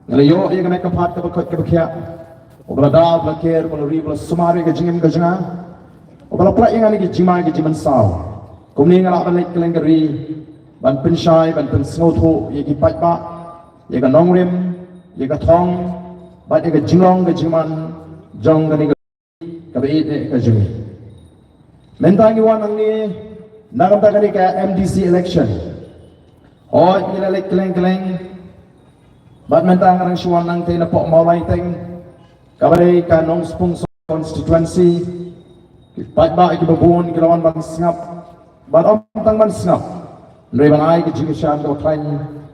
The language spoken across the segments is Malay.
Ngelayo ia kena kepat kebekut kebekia. Obala dah belakir, obala ri, obala sumari ke jingim ke jengah. Obala pelak yang ani ke jimai ke jiman saw. Kumni ngalak balik ke lenggeri. Ban pensyai, ban pensngotu, ia ki pat bak. Ia ke nongrim, ia ke thong. Bat ia ke jinglong ke jiman. Jong ke ni ke beit ke jumi. Mentangi wan ang ni nagam ta kani ka MDC election. Oh, ila lek keleng-keleng. Bat mentang orang suan nang tena pok maulai teng. Kabare ka nong sponsor constituency. Bat ba iki babun kelawan bang singap. Bat om tang ban singap. Nri bang ai ke jingishan ka baklain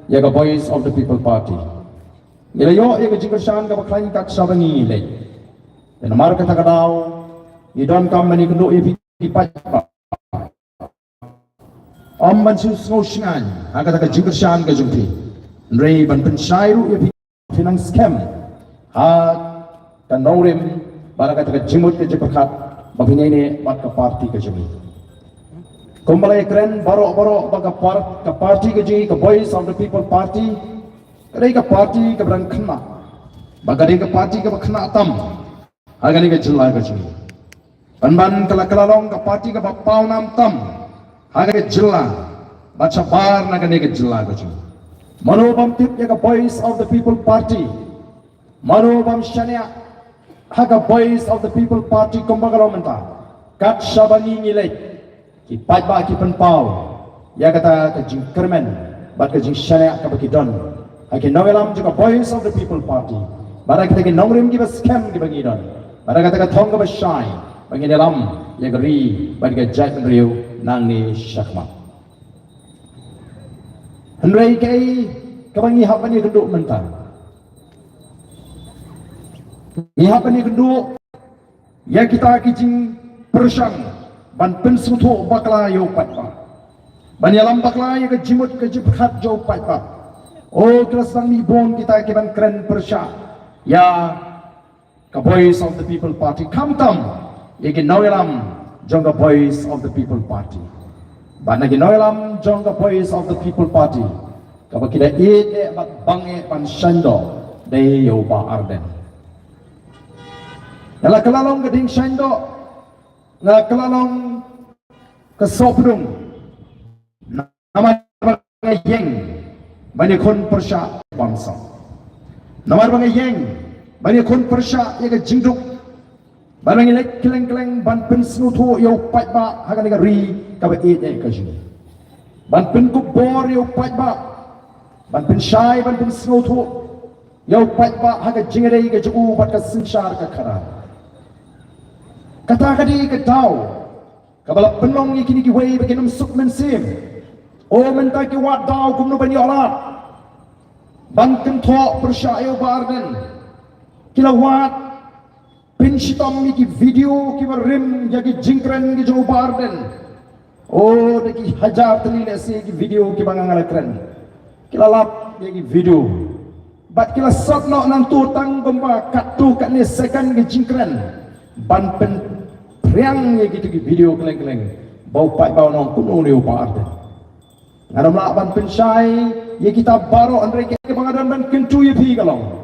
ya ka voice of the people party. Ila yo ya ka jingishan ka baklain ka sabangi le. Dan mar kata kadau ni don kam mani kendo di pat Om ban su sngan aga ta jingershan ga jumpi nrei ban pensyai ru ya finang scam ha kan nongrim baraga ta jimut ke jepakat babine ne bat ka party ke jumi kumbalai kren baro baga ka party ke ji ka voice of the people party rei ka party ka brang khna baga rei ka party ka khna tam aga ni ka jilla ka jumi ban kala-kalalong ka party ka bapau nam tam haga ke jilla baca bar naga ne ke jilla ka jumi manobam tip ya ka voice of the people party manobam shania haga voice of the people party kumbagalomenta kat shabani ngilai ki pajba ki penpau ya kata ke jing kermen bat ke jing shania ka baki don hagi novelam juga voice of the people party bara kita ke nongrim ki bas scam ki bagi don bara kata ka thong ka bas shai bagi dalam ya geri bagi ke jat riu nang ni syakma Henry kai kabangi hapani kenduk mentang ni hapani kenduk ya kita kijing persang ban pensutu bakla yo patpa ban yalam bakla ya ke jimut ke jibhat jo patpa oh kelasang ni bon kita ke ban keren persang ya ka voice of the people party come tam ya ke nawelam jongga voice of the people party ban lagi nawelam jongga voice of the people party kaba kita bat bange ban shando de yo ba arden Nala kelalong geding shando nala kelalong ke sopdung nama yeng banyak kon persya bangsa nama banyak yeng banyak kon persya ya ke jingduk barang ilek keleng-keleng ban pensnutu yo patba haga nega ri kaba ite kajini ban penkuk bor yo patba ban pensyai ban pensnutu yo patba haga jingere ke jugu bat ka sinsyar ka khara kata kadi ke tau kabala penong ikini ki wei baginum suk mensim o menta ki wat dau kumno bani olat ban kentho persya yo barden kilawat Pinshitam ki video ki rim jagi jingkren ki jo barden oh deki hajar telile se ki video ki bangangala kren kilalap ki video bat kila sot no nang tu tang gomba katu kat ni second ki jingkren ban pen priang ki video keleng-keleng bau pai bau nong kuno ni barden ngaram la ban pensyai ye kita baro andre ki bangadan ban kentu ye pi kalong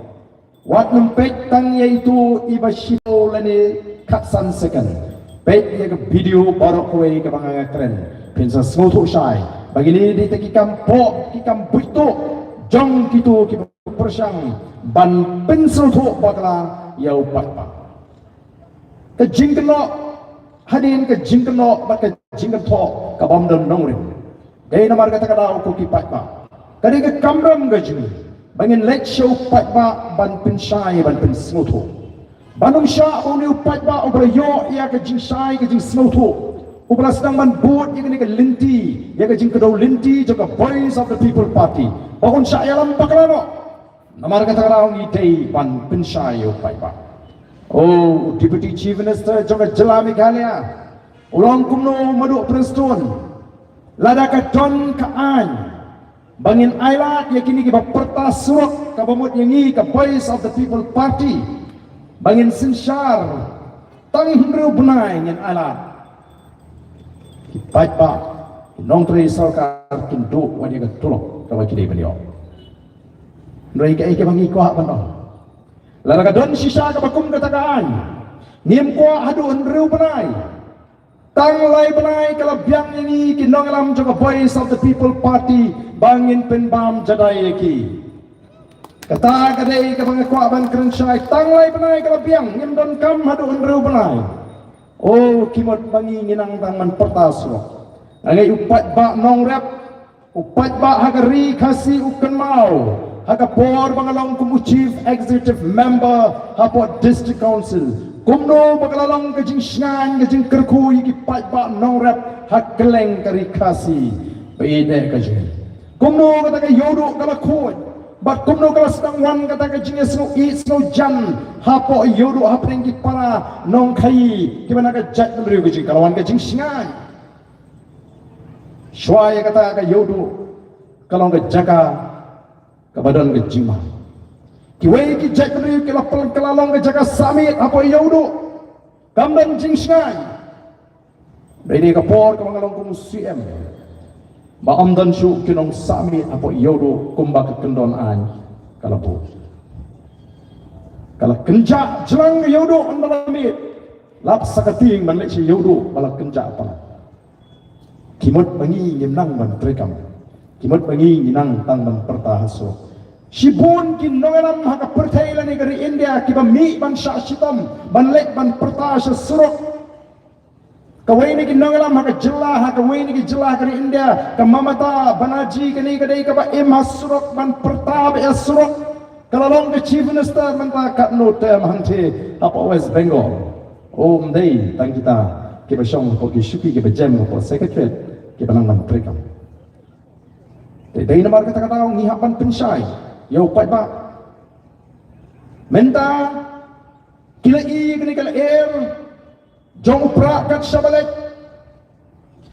Wat numpet tang yaitu iba shito lani katsan second. Pet ya ke video baru kowe ke bangga keren. Pensa smoto shai. Bagi ni di teki kampo ki kamputo jong kitu ki persang ban pensul tu bakla yau patpa. Ke jingkeno hadin ke jingkeno bak ke jingkeno ka bam dam nongrim. Dei namar kata kada ku ki patpa. Kadi ke kamram gajmi. Bangin let show patba ban pensyai ban pensmutu banum sya uni patba obra yo ia ke jing syai ke jing smutu obra sedang ban boot ia ke linti ia ke jing kedau linti juga voice of the people party bangun sya yalam paklano namar kata orang idei ban pensyai yo patba oh deputy chief minister juga jelami galia ulang kumno madu preston lada ka don ka an Bangin ailat yakini ki baperta surak ka bamut yangi ka voice of the people party bangin sinsyar tang hindru bunai ngan ailat ki patpa nong tri sarkar kindu wadi ka tulok ka baki dei beliau Mereka ike bangi kuah panong. Lara kadon sisa ka bakum katakaan. Ngim kuah hadun riu benai. Tanglay benai kalau biang ini kinong alam juga Voice of the People Party bangin penbam jadai ki. Kata kadai ka bang kuah ban kerensyai tanglay benai kalau biang ngim don kam hadun riu benai. Oh kimot bangi nginang tangan pertaswa. Angai upat bak nong rap, upat bak hagari kasih ukan mau, haga por bangalong kumu chief executive member hapo district council, kumno bangalong kajing syan kajing kerku iki pat bak nong rap hageleng kari kasih, beda kajing. Kumno kata ke yodo kala kuat, bat kumno kala sedang wan kata kajing snow eat snow jan, hapo yodo hapeng ki para nong kai, gimana kajat memberi kajing kalawan kajing syan. Syuai kata ke yodo kalau ke jaga ke badan ke jima kiwai ki jak dari ke lapal kelalong ke jaga samit apa yodo kamdan jing sngai dari ke por ke mangalong ke musim ba amdan syu kinong samit apa yodo kumba ke kendon an kalau bu kalau kenja jelang ke yodo andalamit lap sakating manlek si yodo bala kenja apa kimot bangi nginang ban trekam kimot bangi nginang tang ban pertahaso sibun kin noelam haka pertailan negeri India kiba mi ban syasitam ban lek ban pertahasa suruk kawai ni kin noelam haka wai ni jelah dari India ka mamata banaji kani kadai kaba im hasuruk ban pertah ya suruk kalalong ke chief minister manta kat no tem hangte apa West Bengal om dei tang kita kiba syong ko ki syuki kiba jam ko secretary kita nang mereka. Dari nama kata-kata ngihapan pensai, ya upat ba. Menta kila kini kala air, jong upra kat sabalek,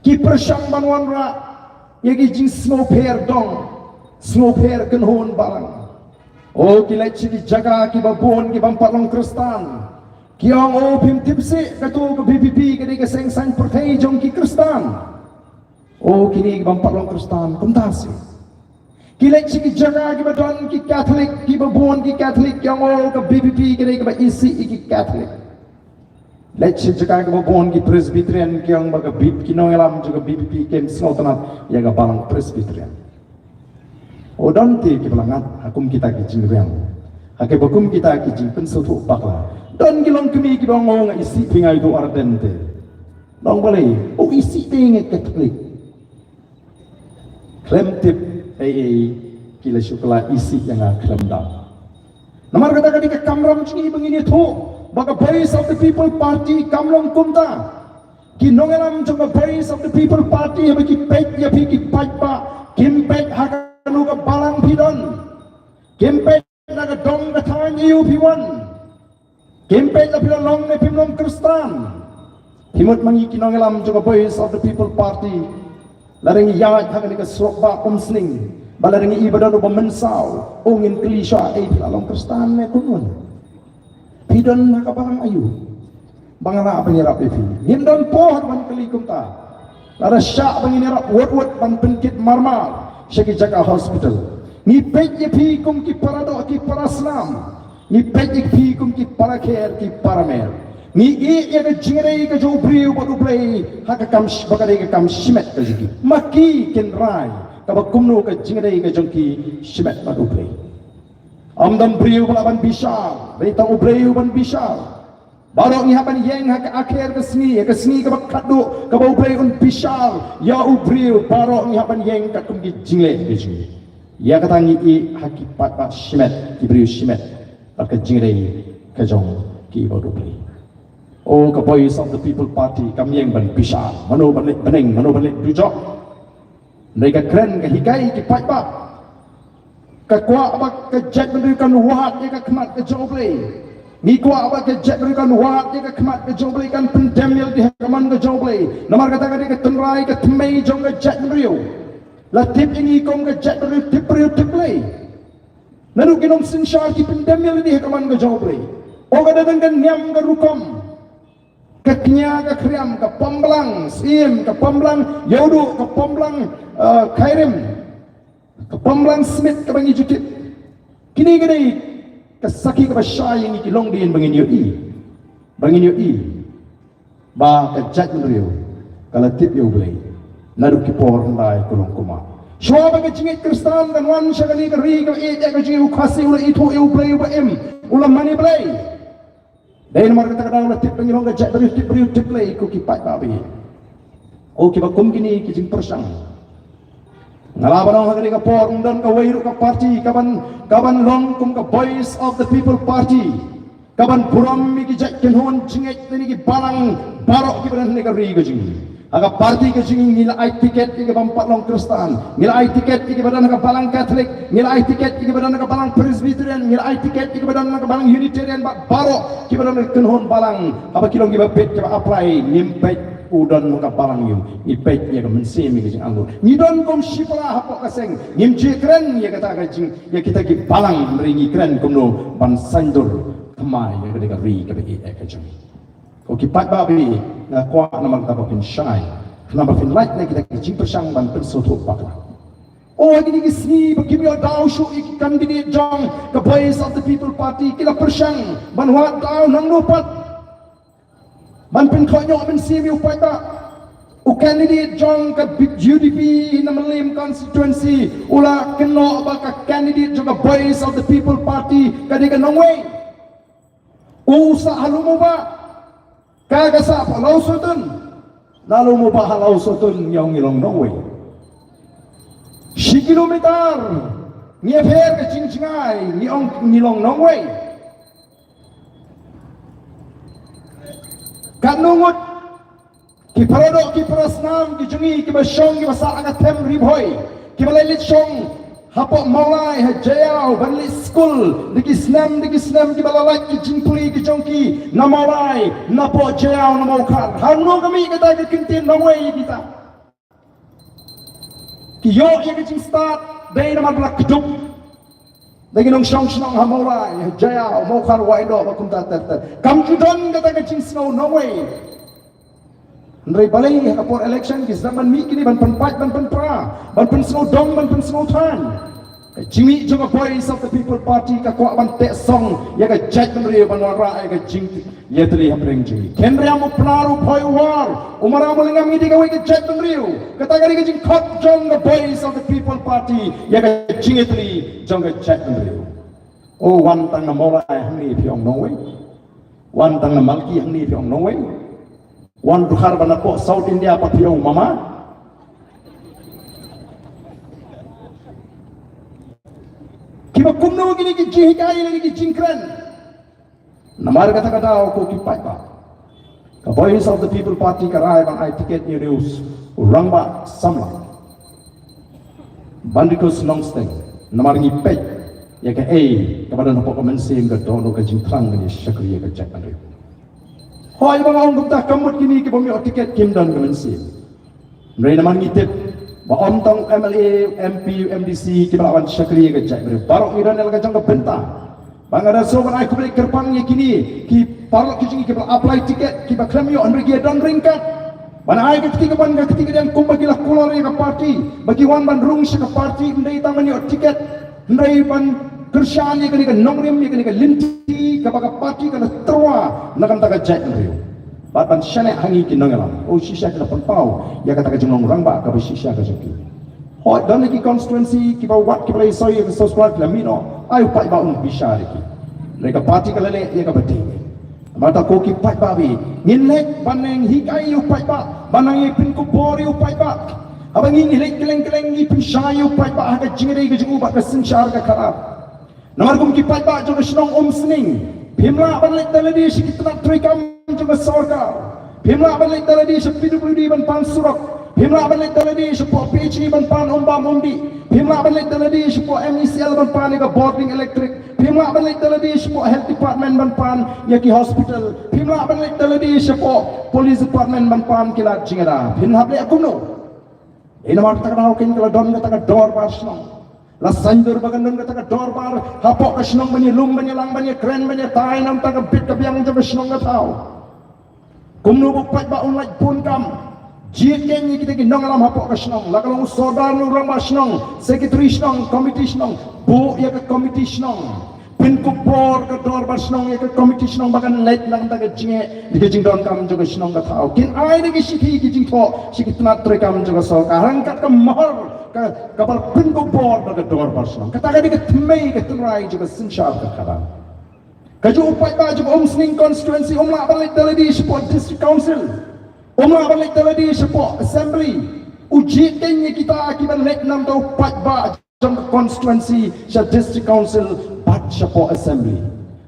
ki persang banwan ra, yagi jing snow pair dong, snow pair kenhon barang. Oh kila cili jaga ki babon ki bampalong kristan, kiang o pim tipsi katu ke BBP kini ke seng sang pertai jong ki kristan. Oh kini bampak long Kristen kumtasi. Kilek siki jaga kiba don ki Catholic kiba bon ki Catholic yang oh ke BBP kini kiba isi ki Catholic. Lek siki jaga kiba bon ki Presbyterian yang baga bib kinong elam juga BBP kem slotanat yang balang Presbyterian. Oh donti kiba langat hakum kita ki jingriang. Hake bakum kita ki jing pensutu bakla. Don kilong kemi kiba ngong isi pingai itu ardente. Dong boleh. Oh isi tinge Catholic. Klaim tip kila syukla isi yang klaim dah. Namar kata kadi ke kamram cini begini tu, baga Voice of the People Party kamram kumta. Kinongelam juga Voice of the People Party yang bagi pek ya bagi pajpa, kimpek hakanu ke balang pidon, kimpek naga dong datang iu piwan, kimpek la pidon long ne pimnom Kristen. Himut mangi kinongelam juga Voice of the People Party. Laring yat hakan ke sokba umsling balaring ibadah no mensau ungin klisha lalong Kristen ne kunun pidon nakabang ayu bangala penyerap ifi hindon pohon ban kelikum ta lara syak banginirap wot ban penkit marmal syaki jaga hospital ni pej ifi kum ki parado ki paraslam ni pej ifi kum ki parakher ki paramer ni ya ke jingrai ke jo briu bodu play haka kam bakare ke kam shimet ke jiki maki ken rai ka bakumno ke jingrai ke jongki shimet bodu play amdam briu balaban bisal beita briu ban bisal barok ni hapan yeng haka akhir ke sni ke bakadu ke bau play un bisal ya briu barok ni hapan yeng ka kum ki jingle ke jiki ya katangi i haki pat shimet ki briu shimet ke jingrai ke jong ki bodu play. Oh ke Voice of the People Party kami yang ban pisah mano balik bening mano balik dujok mereka keren ke hikai ke pajpa ke kuat apa ke jet memberikan wahat ke kemat ke joble ni kuat apa ke jet memberikan wahat ke kemat ke joble kan pendemil di hakaman ke joble nomor kata ke tenrai ke temei jong ke jet memberiu latip ini kom ke jet memberiu tipriu lalu kinom sinsyar ki pendemil di hakaman ke joble oh kadang kan nyam ke rukom keknya ke kriam ke pemblang sim ke pemblang yodo ke pemblang khairim ke pemblang smith ke bangi jukit Kini kasaki ka syai ni kilong din bangin yo i ba ka jat nrio kala tip yo blai naru ki por ndai kulong kuma shwa ba ka jingit kristan dan wan shagani ka ri ka e ka jingu khasi ula itu yo blai ba em ula mani blai dai nomor ka ta ula tip bangin ka jat tip blai ku ki pat ba bi o ki ba kum kini ki jing persang ngalaban ang hagani ka por dan ka wairu ka party kaban long kum ka voice of the people party kaban puram mi ki jat kenhon jinget ni ki balang barok ki badan ni ka ri ka jing aga party ka jing nila ai tiket ki bampat long kristan nila ai tiket ki badan ka balang catholic nila ai tiket ki badan ka balang presbyterian nila ai tiket ki badan ka balang unitarian barok ki badan ka kenhon balang apa kilong ki ba pet ki ba apply nimpet udan muka balang yu ipet ya ka mensemi ka jing anggur ni don kom shipala hapok kaseng nim jekren ya kata ka jing ya kita ki balang meringi kren kom no ban sandur kemai ya ka ri ka be ka jing ko ki pat ba bi na kwa na mag ta pin shai na ba pin light na kita ki jing persang ban pen so thok pak oh gini ki sni ba ki yo daw shu ik candidate jong the voice of the people party kila persang ban wa daw nang lupat man pen khonyo men sim yu pai ba u candidate jong ka UDP in Malim constituency ula keno ba ka candidate jong ka voice of the people party ka de ka nongwei u sa halumo ba ka ga sa palau sutun lalu mo ba halau sutun yang ilong nongwei si kilometer nge pher ka chingchingai ni ong nilong nongwei kanungut ki parodok ki prasnam ki jungi ki basong ki basa aga tem ribhoy ki balelit song hapo maulai ha jayao banli school diki snam ki balalai ki jingpuli ki jongki na maulai na po jayao na maukar hanu kami kata ki kintin nongwei kita ki yo ya ki jing start day na maglak keduk lagi nong song hamolai jaya mau kan waido bakum tatat kam judon kata kecing snow no way ndai balai apor election ki zaman mi kini ban penpat ban penpra ban pen snow dong ban pen snow tan jimi juga voice of the people party ka kwa ban te song ya ka jet mri ban wara ya ka jing ya tri hapreng jimi kenria mo plaru phoi war umara mo lingam ngidi ka ka jet mri kata gari ka jing khot jong the voice of the people party ya ka jing tri jong ka jet mri oh wan tang na mola hangni phiong nongwe wan tang na malki hangni phiong nongwe wan dukhar ban ko south india pa phiong mama kiba kumno gini ki jihikai lagi ki jingkren namar kata ko ki pai ba ka voice of the people party ka rai bang ai ticket ni reus urang ba samla bandikos longsteng namar ni pet ya ka kepada nopo komensing ka dono ka jingkrang ni syakriya ka cak andre hoy bang ong gupta kamut gini ki bomi ticket kim dan komensing mrei namar ni tip ba ontong MLA MP MDC ki balawan syakriya ka cak andre barok iran el ka jang ka benta bang ada so ban ai ku beli kerpang ni kini ki parok ki jingi ki apply ticket ki ba kramyo andre ki dan ringkat ban ai ka ketiga dan kum bagi lah kolor ka party bagi wan ban rung ka party ndai tangan yo ticket ndai ban kersyani ka ni ka nongrim ni ka linti ka baka party ka terwa nakan ta ka cak andre batan syane hangi ki nongalam oh shisha ka pau ya kata ka jengong rang ba ka shisha ka jeki hoi dan ki constituency ki ba wat ki play soy ka subscribe la mino ai pai ba un bisha ki mereka party ka lele ya ka beti mata ko ki pai ba bi nilek baneng hikai yu pai ba banang ipin ko bori yu pai ba abang nilek keleng ipin shay yu pai ba ka jingre ka jingu ba ka sinshar ka kharap namar kum ki pai ba jo snong sning Pimla balik daladi si kita trikam juga sorga. Pimla balik daladi si PWD ban pan surak. Pimla balik daladi si po PhD ban pan umba mundi. Pimla balik daladi si po MECL ban pan ika boarding electric. Pimla balik daladi si po health department ban pan yaki hospital. Pimla balik daladi si po police department ban pan kila jingera. Pimla balik akumno. Ina mak takana hokin kila dom kata ka dor basno. La sandur bagandang kata ka dorbar hapok ka snong bani lum bani lang bani kren bani tai nam ta ka bit ka biang ja snong ka tau kumnu bu pat ba unlai pun kam jiken ni kita ki nong alam hapok ka snong la kalong sodar nu rang ba snong secretary snong committee snong bu ya ke komiti snong pin ku bor ke dor bar snong ya ke komiti snong bakan late lang ta ke jinge di ke jing don kam jo ke snong ka thau kin ai de ke sikhi ki jing tho sikhi tna tre kam jo ka so ka rang kat ka mahar ka kapal pin ku bor ba ke dor bar snong kata ka di ke thmei ke trai jo ka sin sha ka kara ka jo upai ba jo sning constituency la balik daladi support district council la balik daladi support assembly uji tengnya kita akibat lek nam tau upai ba trong constituency sa district council bat support assembly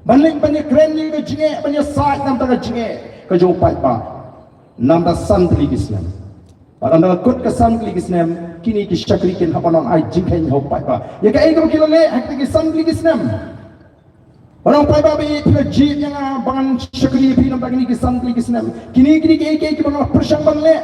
balik banyak keren ni ke jinge banyak side nam ta ke jinge ke jo upai ba nam ta santli kisnam pada nam kut ke santli kisnam kini ki syakri kin hapanon ai jingken ho upai ba ya ka ai ko kilale hak ki santli kisnam orang pai babi pila jit yang bangan syakri pi nam ta kini ki santli kisnam kini ke bangan persang bangle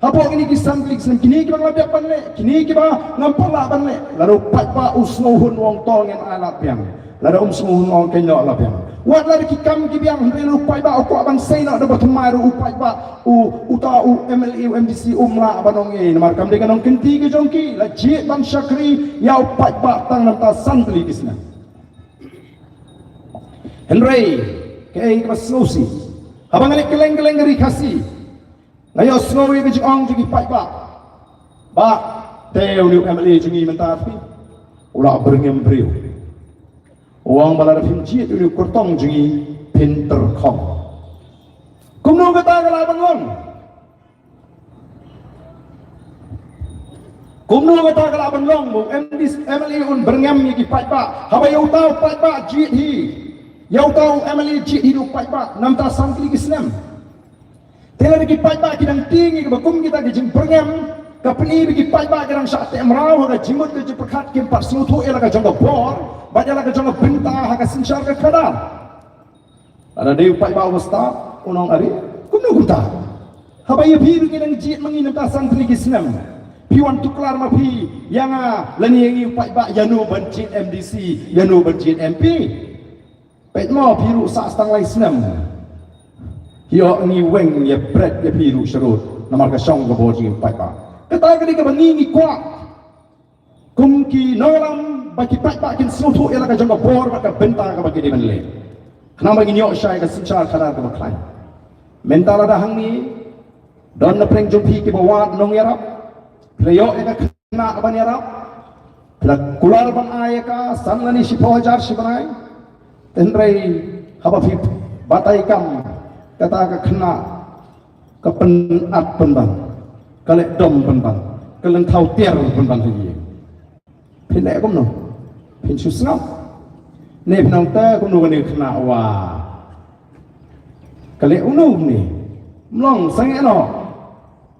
hapo kini ki santli kisnam kini ki bangan biak banle kini ki ba ngampala banle lalu pai ba usnuhun wong tong yang alat piang lalu usnuhun wong kenyo alat piang wat lari ki kam ki biang relu pai ba ko abang sei na do batumai ru pai ba uta MLA MDC la banong e namar kam de kanong kenti ki jongki la jit ban syakri ya pai ba tang nam ta santli kisnam Henry, kaya ikas snowy. Habang alik keleng ngeri kasi. Ngayon snowy ka jong jugi pai ba teo ni MLA jungi mentapi. Ula berngem brio. Uang balar pinjit ni kurtong jungi pinter kong. Kumno kata kalaban ngong. Kumno kata kalaban ngong mo MLA un berngem ni pai ba. Habang yau tahu pai ba jit hi. Yau tahu MLA jit hidup pai ba nam ta santli kisnam tela ki pai ba kidang tinggi ke bakum kita ke jing perngam ka peni ki pai ba kidang sa te amrau ha jimut ke perkat kim par sutu ela ka jong bor ba ela ka jong binta ha ka sinchar ka kada ada deu pai ba wasta unong ari kumno guta ha ba ye biru kidang jit mangi nam ta santli kisnam piwan tuklar ma pi yang lani yang pai ba yanu bancit MDC yanu bancit MP Pet mo biru sa stang lai senam. Hiyo ni weng ye pret ye biru serut. Namar ka song ka boji pai pa. Kata ka di ka bangi ni kwa. Kum ki nolam baki pai pa kin sutu ela ka jong ka bor ba ka benta ka baki di menle. Kenapa gini yo syai ka sinchar kadar ka baklai. Mental ada hang ni don na preng jong pi ki bawat nong yarap. Playo eka kena ban yarap. Pla kular ban ayaka sanlani si pojar si banai. Tenrai haba fi batai kam kata ka kena ka penat penban kalek dom penban kalen thau tiar penban hi pin le kom no pin su snap ne pnong ta kom no ne kena wa kalek unu ni mlong sang eno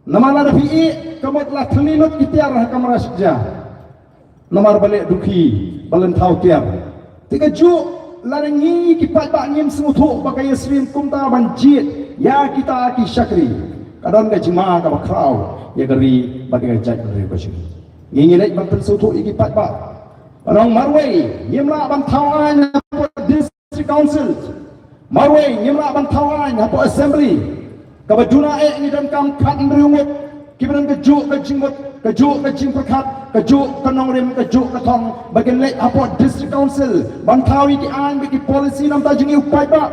namala da fi kamot la thlinot kitiar ha kamra sja namar balik duki balen thau tiar tiga ju larangi ki pai ba ngim smutu bakai stream kumta banjit ya kita ki syakri kadon ga jima ka bakrau ya geri bagai jat geri ko sini ngi lek ban sutu ki pai ba anong marway yimla ban thawan district council marway yimla ban thawan po assembly ka bajuna ni dan kam khat riungut kiban ka ju ka jingmut ka ju ka jing perkat ka ju ka nongrim ka ju ka thong bagian lek apo district council bangkawi ki an ki policy nam ta jingi upai ba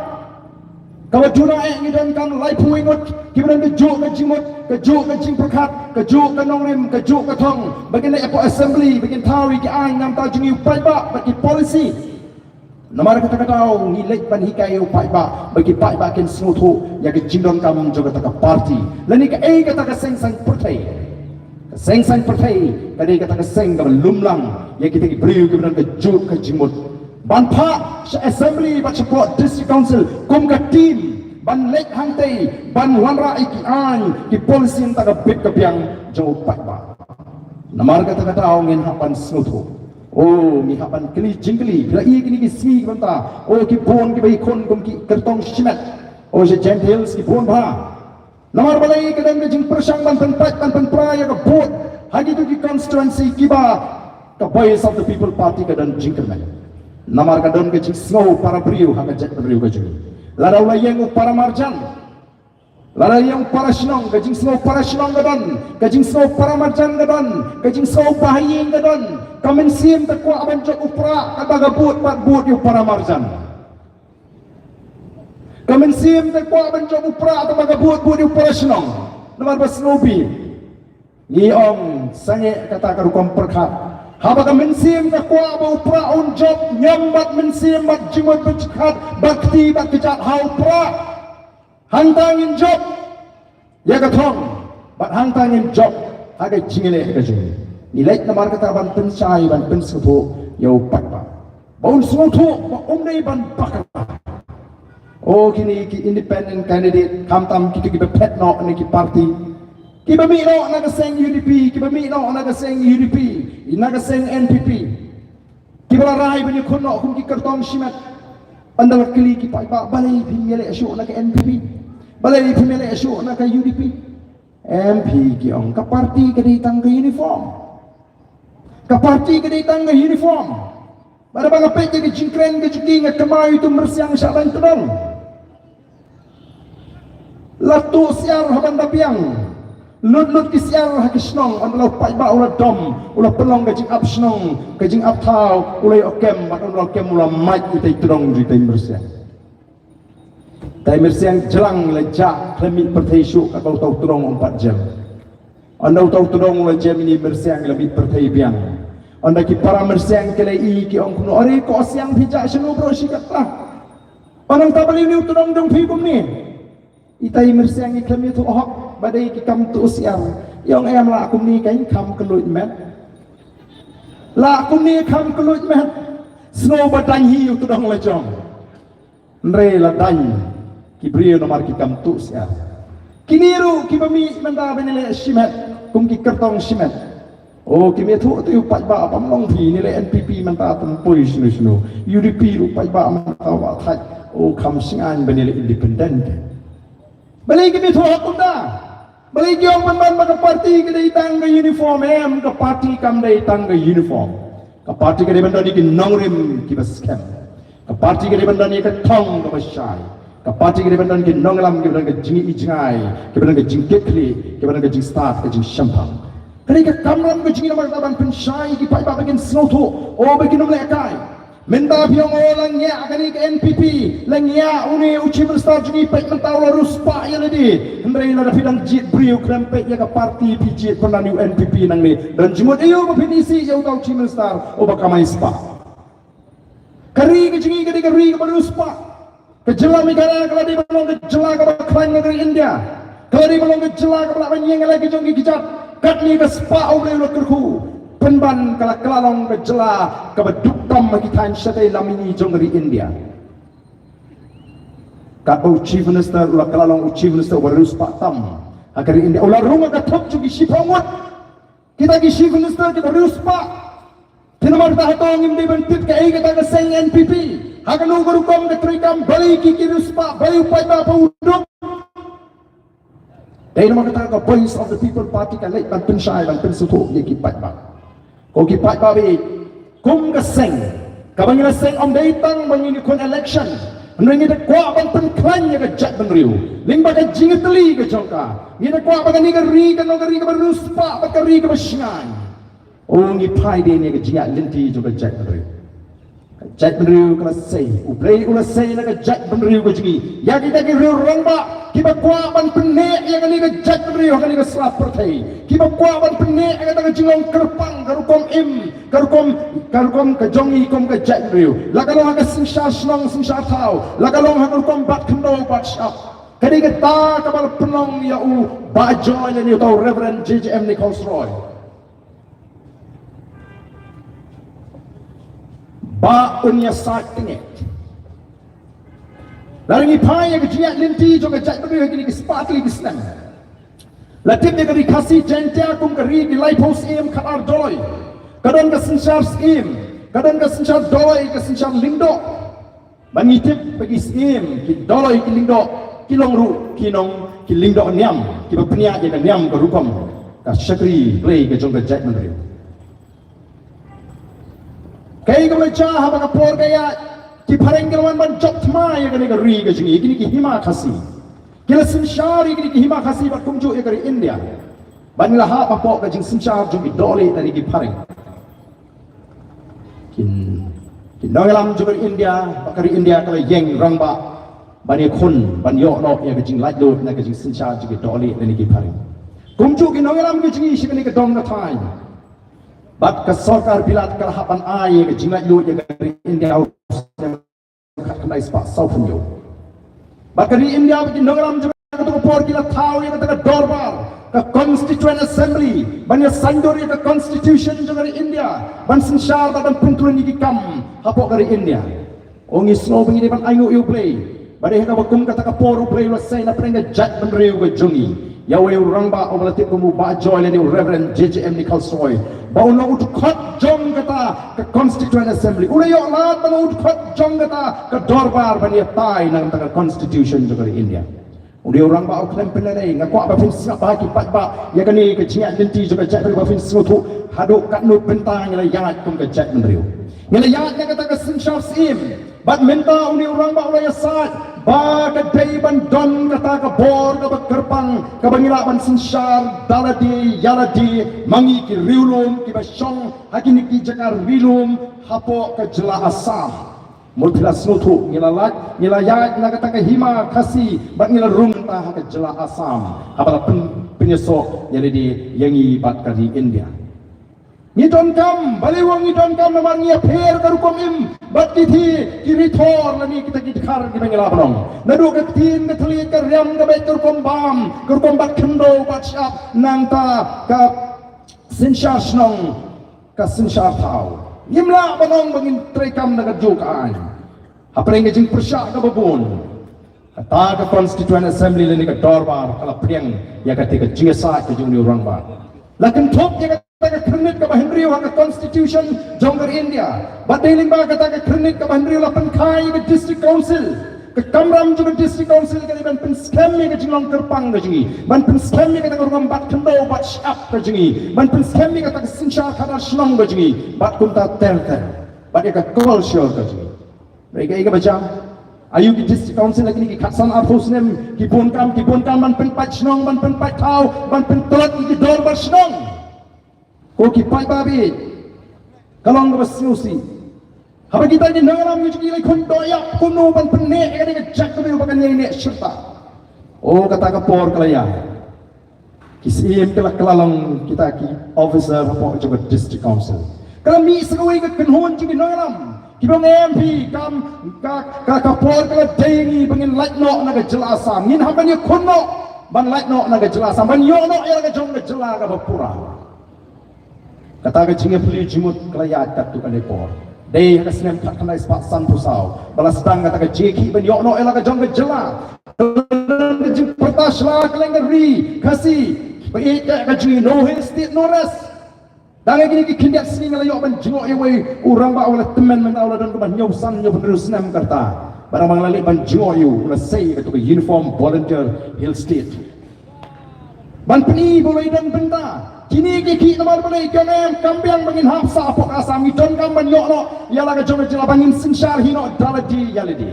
ka wajuna ni dan kan lai puingut kiban ka ju ka jingmut ka ju ka jing perkat ka ju ka nongrim ka ju ka thong bagian lek apo assembly bagian tawi ki an nam ta jingi upai ba bagi policy namar kata kata ni lek ban hikai upai ba bagi pai ba ken snutu ya ke jindon kam joga ta party lani ka kata ka seng sang pertai seng pertai kadi kata ka seng ka lumlang ya kita ki beriu ke benan ke jut ke jimut ban pha assembly ba support district council kum ka team ban lek hangtei ban wanra iki an ki policy ta ka bit ka piang jo upai ba namar kata kata ngin hapan snutu oh mi hapan kli jingli bila i kini ki smi banta oh ki pon ki bai kon kum ki kertong simet oh je gentles ki pon bha namar balai kadang ke jing persang ban tempat ban praya ka bot hagi tu ki constituency ki ba ka voice of the people party kadang jingkerman namar kadang ke jing snow para brio ha ka jet brio ka jing la daula yang para marjan Lara yang para senong, kajing slow para senong gadon, kajing slow para marjan gadon, kajing slow bahaying gadon. Kamen sim takwa abanjok upra kabaga but pat but yung para marjan. Kamen sim takwa abanjok upra kabaga but yung para senong. Naman ba snobi? Ngiyong sange kata karukom perkat. Haba kamen sim takwa ba upra on job nyambat mensim bat jimot bercekat bakti bat kejat hau upra. Hantangin job ya katong bat hantangin job agak jingile agak jingile nilai namar kata ban pensai ban pensutu yau pakpa baun sutu ba umdai ban pakpa oh kini ki independent candidate kamtam kita pet no ni ki party ki ba mi no naga seng UDP ki ba mi no naga seng UDP naga seng NPP ki ba rai ban kun no kum ki kartong shimat andal kili ki pa balai phimele asu na ka NPP balai phimele asu na ka UDP MP ki ong ka party ka ditang ka uniform ka party ka ditang ka uniform pada bang apet jadi jingkren ka jing ka kamay tu mersiang sa ban tudong latu siar haban dapiang lut ki siar ha kisnong anlau pai ba ula dom ula pelong ka jing up snong ka jing up thau ulai okem mat ula okem ula mait itai tudong jitai mersiang tai mersiang jelang lejak klemit pertaisu kat bau tau tudong 4 jam andau tau tudong ula jam ini mersiang lebih pertai biang anda ki para mersiang kelai ki ong kuno ore ko siang bijak senu bro sikatlah orang tabali ni tudong dong phibum ni itai mersiang ki klemit tu hok badai ki kam tu siang yong em la kum ni kain kam kelut met la kum ni kam kelut met snow badang hi tudong la jom nre la dai ki brio nomor ki kam tu siang kiniru ki bami manda benele shimet kum ki kertong shimet oh ki me tu tu pat ba pam long phi ni le NPP manta tum poi snu UDP ru pat ba manta wa thai oh kam singan benele independent balai ki me tu kum da balai ki ong man ma ka party ki dai tang ga uniform em ka party kam dai tang ga uniform ka party ki dai banda ni ki nongrim ki bas scam ka party ki dai banda ni ka thong ka bas shai ka party ki bandan ki nonglam ki bandan ki jingi ijngai ki bandan ki jingkekli ki bandan ki jing start ki jing shampang kani ka kamram ki jingi nomor taban penshai ki pai ba begin snoto o begin nom lekai menda piong o lang ya kani ki NPP lang ya uni uchi star jingi pai mentau la ruspa ya ledi ndrei la fidang jit brio krempe ya ka party pijit penani NPP nang ni dan jimut iyo ba finisi ya utau uchi star o ba kamai spa kari ki jingi kari ki ruspa kejela negara kalau di belum kejela kalau klan negeri India kalau di belum kejela kalau banyak lagi jongki kijat kat ni ke spa oleh lo kerku penban kalau kelalong kejela kalau dukam bagi kain syaitan lamini jongki India kalau chief minister ulah kelalong chief minister berus pak tam agar India ulah rumah ketuk juga sipangut kita ki chief minister kita berus pak tinamar tahatong imdi bentit ke kita ke seng NPP akan ukur kom ke trikam balik kiki ruspa balik upai ba pauduk dai nama kata ko voice of the people party kan lek ban pensai ban pensutu ye ki pai ba ko ki pai ba bi kum ka seng ka bang seng om dai tang bang ni kon election nang ni de kwa ban pen klan ye ka jat ban riu ling ba ka jingetli ka jongka ni de kwa ba ni ka ri ka no ka ri ka ruspa ba ka ri ka shngai o ni pai de ni ka jingat linti jo ka jat ban riu jat benriu kena say ublei ula say na ka jat benriu ko jingi ya kita ki riu rongba ki ba kwa ban penne ya ka ni ka jat benriu ka ni ka slap pertai ki ba kwa ban penne ya ka jingong kerpang karukom im karukom ka jongi kom ka jat benriu la ka long ka singsha snong singsha thau la ka long ha karukom bat kendo bat shop kadi ka ta ka bal penong ya u ba jo ya ni tau Reverend JJM Nichols Roy ba unya sak tengek lalu ni pai yang kejia linti juga jat beri lagi ni sparkly Islam latip dia kari kasih jentia kum kari di lighthouse im kaar doloi kadang kesensyar skim kadang kesensyar doloi kesensyar lingdo mengitip bagi skim ki doloi ki lingdo ki longru ki nong ki lingdo niam ki bapnia je niam ke rukom ka syakri play ke jong jat beri kaya kau baca apa kapor kaya ki pareng kelwan ban job thma ya kani ka ri ka jingi kini ki hima khasi Kila sinsyari kini hima kasih bat kumju dari India. Banilah ha papok kajing sinsyar jung idoli dari giparing. Kin nongelam juga India, bakari India kalau yeng rangba bani kun ban yo no ya kajing lajlo na kajing sinsyar juga idoli dari giparing. Kumju kin nongelam kajing isi kini kedong na time. Bat ka sarkar bilat kalahapan ay kajing lajlo ya dari India kena ispak saupunyo. Bakari India bikin nongram juga ketua por kita tahu yang kata dorbar ke Constituent Assembly banyak sandur ke Constitution juga dari India ban sensyar dan puntulan ini kam hapok dari India ongi slow begini ban ayo you play badai haka bakum kata ke por play lo say na prenga jat benreu ke jungi yawe urangba obalatik kumu ba joy le Reverend JJM Nicholsoy bau no udkhot jong kata ke Constituent Assembly ulayo lat no udkhot jong kata ke dorbar bani tai nang ta Constitution juga di India udah orang ba klaim pelai ngaku apa pun siap bagi pat ba ya kani ke jiat denti juga jat ba fin sutu haduk kat nu bentang la yat kum ke jat menriu ngala yat kata ke sinshaf sim bat menta uni orang ba ulaya sat ba ke dai ban don kata ke bor ke kerpang ke bangila ban sinshar daladi yaladi mangi ki riulum ki basong hakini ki jakar rilum hapo ke jela asam multila snutu ngilalat ngilayat nakata ke hima kasi bat ngila rumta ke jela asam abala penyesok jadi di yangi bat kali India ngidon kam baliwang ngidon kam memang ngia per karukom im bat kiti kiri thor lani kita kar di bangila panong nadu ke tin ke thli ke riam ke bet karukom bam karukom bat khendo bat syap nangta ka sinshar snong ka sinshar thau Yimla panong bangin trekam na kajukaan. Apalagi jing persyak ka babun. Kata ka Constituent Assembly lini ka dorbar kala priang ya ketika jingsa ka jung ni orang ba. Lakin top ya kata ka krenit ka bahenriu ka Constitution jonggar India. Badailing ba kata ka krenit ka bahenriu lapan kai ka District Council. Ke Kamram juga District Council ka ban pen scam ka jinglong kerpang ka jingi. Ban pen scam ka ta orang bat kendo bat syap ka jingi. Ban pen scam ka ta sinsyar kadar shnong ka jingi. Bat kunta telter. Bat ka culture ka jingi. Mereka iga baca ayu ki District Council lagi ni ki khatsan arthos nem ki pon kam ban pen pat shnong ban pen pat thau ban pen tolat ki dor bar shnong. Ko ki pai babi. Kalong ba siusi. Apa kita ni nangaram ni jadi lekon doyak kuno ban penek kan ni jak tu bagan ni syurta. Oh kata kapor kelaya. Kisim kala kelalong kita ki officer apa juga District Council. Kalau mi sekali ke kenhon jadi nangaram. Kibang MP kam ka kapor kala daingi bangin light no naga jelasan. Ngin haban ni kuno ban light no naga jelasan. Ban yo no ya naga jong naga jelaga bapura. Kata ka jinge puli jimut kelaya kat tu kan ekor. Dei ka sinem kat kanai spat san pusau balas tang kata ka jeki ben yo no ela ka jong ka jela jing pertas la kalengri kasi bai ka jing no hill state no rest dangai gini ki kindak sini ngala yo ban jingo ye wei urang ba ola temen men ola dan ban nyau san nyo bener sinem karta barang bang lali ban jingo you ola sei ka uniform volunteer hill state ban peni boleh dan benda kini ki nomor boleh kene kambiang bangin hapsa apok asam idon kam ban yo no yala ka jong jela bangin sinsyar hino daladi yalidi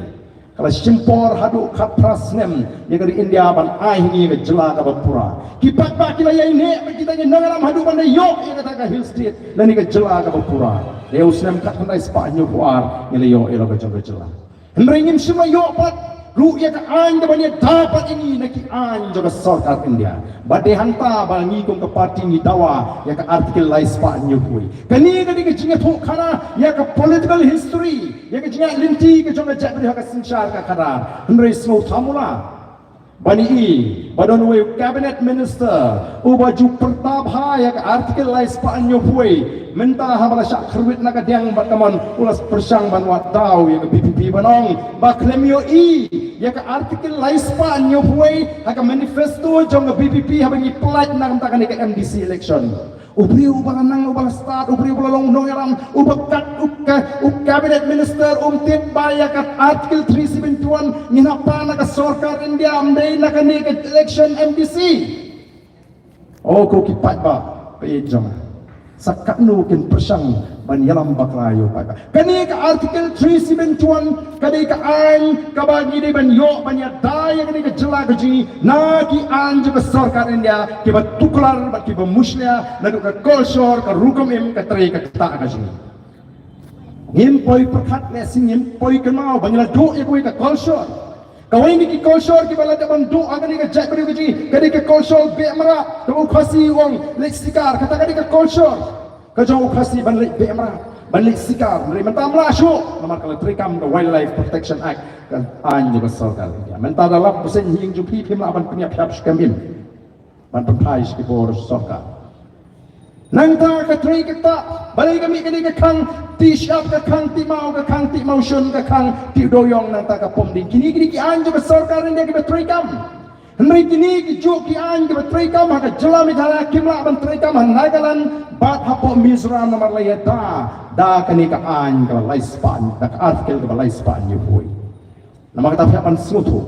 kalau simpor hadu kapras nem ya dari India ban ai ni ke jela ka bapura kipat ba kila ya ini kita ni nangaram hadu ban yo ya kata ka hill state dan ni ke jela ka bapura deus nem kat kan Spanyo puar ni yo elo ka jong jela hendringin semua yo pat lu ya ka an da ban dapat ini naki an juga sarkar India badai hanta bangi kong ke parti ni dawa ya ka artikel lai Spanyo pui kani kani ke jinga thuk khana ya ka political history ya ka jinga linti ke jong jat beri ka sinsyar ka khana hendrai slow thamula bani i badon we cabinet minister u baju pertabha ya ka artikel lai Spanyo pui menta habala syak khruit na ka diang bataman ulas persang ban wat dau ya ka PPP banong ba klemio i ya ka artikel lai Spanyo pui ha ka manifesto jong ka PPP habangi plat na ka ka MDC election ubri ubang nang ubang start ubri ubalong no yaram ubakat cabinet minister tit baya ka article 371 nginapa na ka sarkar India amday na ka ni election MDC oh ko kipat ba pe jong sakaknu kin persang ban yalam baklayo pai kani ka artikel 371 kani ka an ka bagi de ban yo ban ya daya kani ka jela gaji na ki an juga sarkar India ki ba tuklar ba ki ba muslia na ka kolsor ka rukum im ka tre ka ta gaji ngim poi perkhat le sing ngim poi kenau ban ya do e koi ka kolsor kawai ni ki kolsor ki bala ban do agani ka jai bari gaji kani ka kolsor be mara ka khasi wong leksikar kata kani ka kolsor ka jauh khasi ban lek be mara ban leksikar dari mentam la syu nomor kala trikam the Wildlife Protection Act kan an juga sarkar India menta dalam pusen hing ju pi phim aban punya phap skamim ban pentai ki bor sarkar nangta ka tri kita balai kami kini ka khang ti syap ka khang ti mau shun ka khang ti doyong nangta ka pomding kini ki an juga sarkar India ki trikam Henry kini ki ju ki an ki trikam ha ka jelami dhala kimla ban trikam Nagaland bat hapo Mizoram nomor layata da kani ka an ka laispan da artikel ka laispan yu boy nama kata fiapan smutu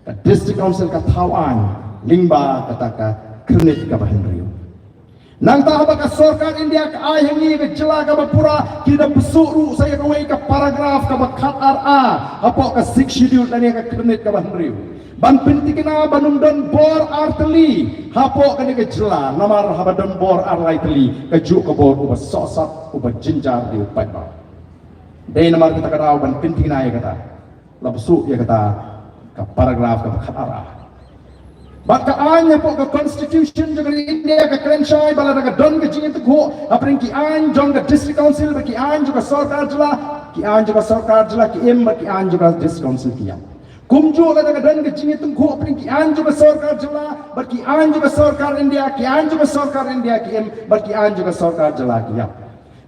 ka district council ka Tawan lingba kata ka krenit ka Henry nang ta ba ka sarkar India ka ay hangi ka jela ka pura kita besuru saya kawai ka paragraf ka khat ra hapo ka 6 schedule tani ka krenit ka Henry ban pintikina banundon bor arteli hapo kani ke jela namar habadon bor arlaiteli ke ju ke bor uba sosat uba jinjar di upai ba dei namar kita karaw ban pintikina ya kata labsu ya kata ka paragraf ka khatara baka anya po ka constitution juga India ka krenshai bala ka don ka jingit ko apring ki an jong ka district council ba ki an juga sarkar jela ki an juga sarkar jela ki em ba ki an juga district council ki kumju kata ka dan kecing itu ko apring ki an juga sarkar jela bar ki an juga sarkar India ki an juga sarkar India ki em bar ki an juga sarkar jela ki ya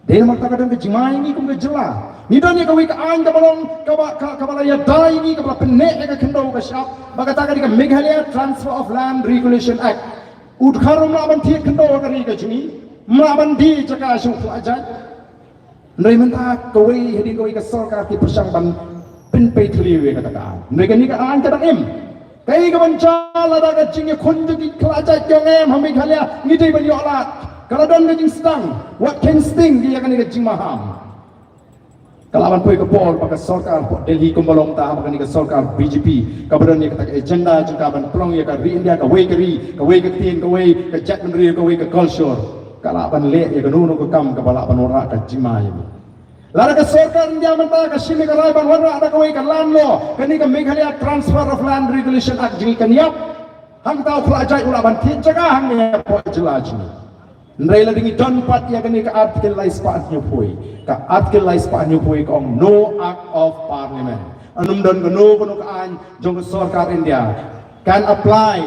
den makta ka dan ke jimai ni kum ke jela ni don ni ka wi ka an ka balong ka bala ya dai ni ka bala penne ka khendo ka shap baka ta ka di ka Meghalaya Transfer of Land Regulation Act udkharum la ban thi khendo ka ri ka jini ma ban di chaka shu ajai nei menta ka wi hedi ka wi ka sarkar ki persang ban pen pe thliwe katakan mereka ni ka an ka em kai ka bancala da ka jinge khonju ki klaja kyong em hami khalia ni dei ban yo alat kala don ka jing stang what can sting dia kan ka jing maham kalaban poi ka pol paka sarkar Delhi kumbalong ta ka ni ka sarkar BJP ka badan ni ka agenda jung ka ban plong ya ka ri India ka wei ka tin ka wei ka chat ban ri ka wei ka culture kalaban le ya ka nu ka kam ka bala ban ora ka jimai lara ka sarkar India menta ka shimi ka rai ban warra ada kawai ka land law kani ka Meghalaya Transfer of Land Regulation Act jingi kan yap hang tau khla jai ula ban thi jaga hang ne po jelaj ni ndai la dingi don pat ya kani ka article lais pa nyu poi ka article lais pa nyu poi ka no act of parliament anum don ka no kono ka an jong ka sarkar India can apply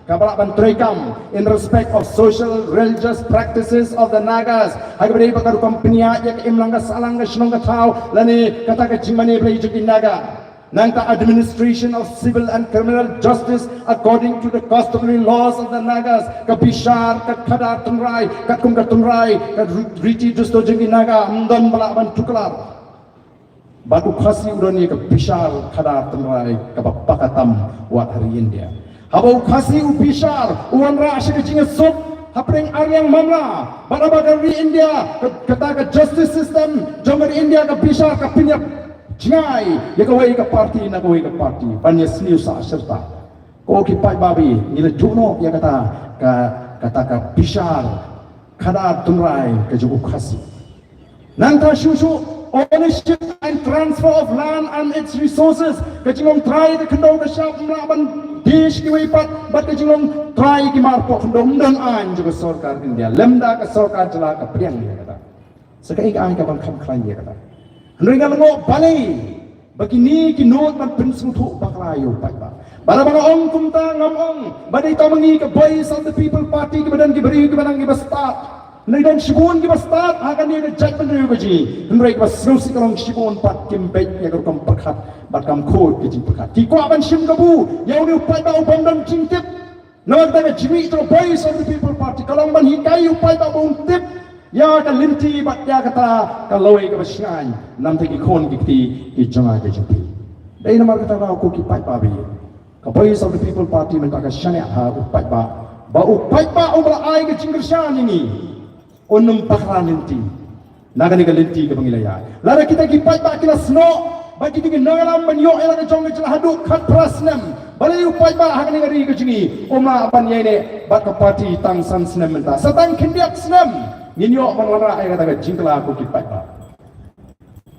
kabala ban trikam in respect of social religious practices of the Nagas agabri bakar kompania ya imlanga salanga shnonga thau lani kata ka jimani blai juki Naga nangta administration of civil and criminal justice according to the customary laws of the Nagas ka bishar ka khada tunrai ka kum ka tunrai ka riti justo juki Naga mdon bala ban tuklar batu khasi udoni ka bishar khada tunrai ka pakatam wat hari India habau khasi u bishar uan ra ashik jinga sop hapring aryang mamla barabaga ri India kata ka justice system jomar India ka bishar ka pinya jingai ya ka wei ka party na ka wei ka party panya sniu sa serta ko ki pai babi nila juno ya kata ka bishar khada tunrai ka jugu khasi nanta shushu ownership and transfer of land and its resources kajingong try the kendo ka shap mlaban dish ki wipat bat kajingong try ki marpo kendo dan an juga sarkar India lemda ka sarkar jela ka priang ya kata sekai ka an ka ban kham khlai ya kata ringal ngo balai begini ki not ban prinsip thu baklayo pai ba bara bang ong kumta ngam ong badai ta mangi ka voice of the people party ki badan ki bari ki banang ki bastat nei dan shibun ki bastat akan ni ka jat ban ri baji hndrai ka srusi kalong shibun pat kim bet ya ka kam pakhat bat kam khot ki jing pakhat ki kwa ban shim ka bu yau ni pai ba bom dan ching tip nawag ta ka jimi to voice of the people party kalong ban hi kai upai ba bom tip ya ka linti bat ya kata ka loi ka basngai nam te ki khon ki janga ke jupi dai namar kata ba ko ki pai pa bi ka voice of the people party men ka shane ha upai ba upai ba umla ai ke jingrshan ini onum pakran linti nagani ka linti ka pangilaya lara kita gipai ba kila sno bagi tu nagalam banyo ela ka jong ka hadu khat prasnam balai upai ba hagani ngari ka jingi oma apan yene bat ka parti tang san snam menta satang kindiak snam ninyo manwara ay kata ka jingkla ko gipai ba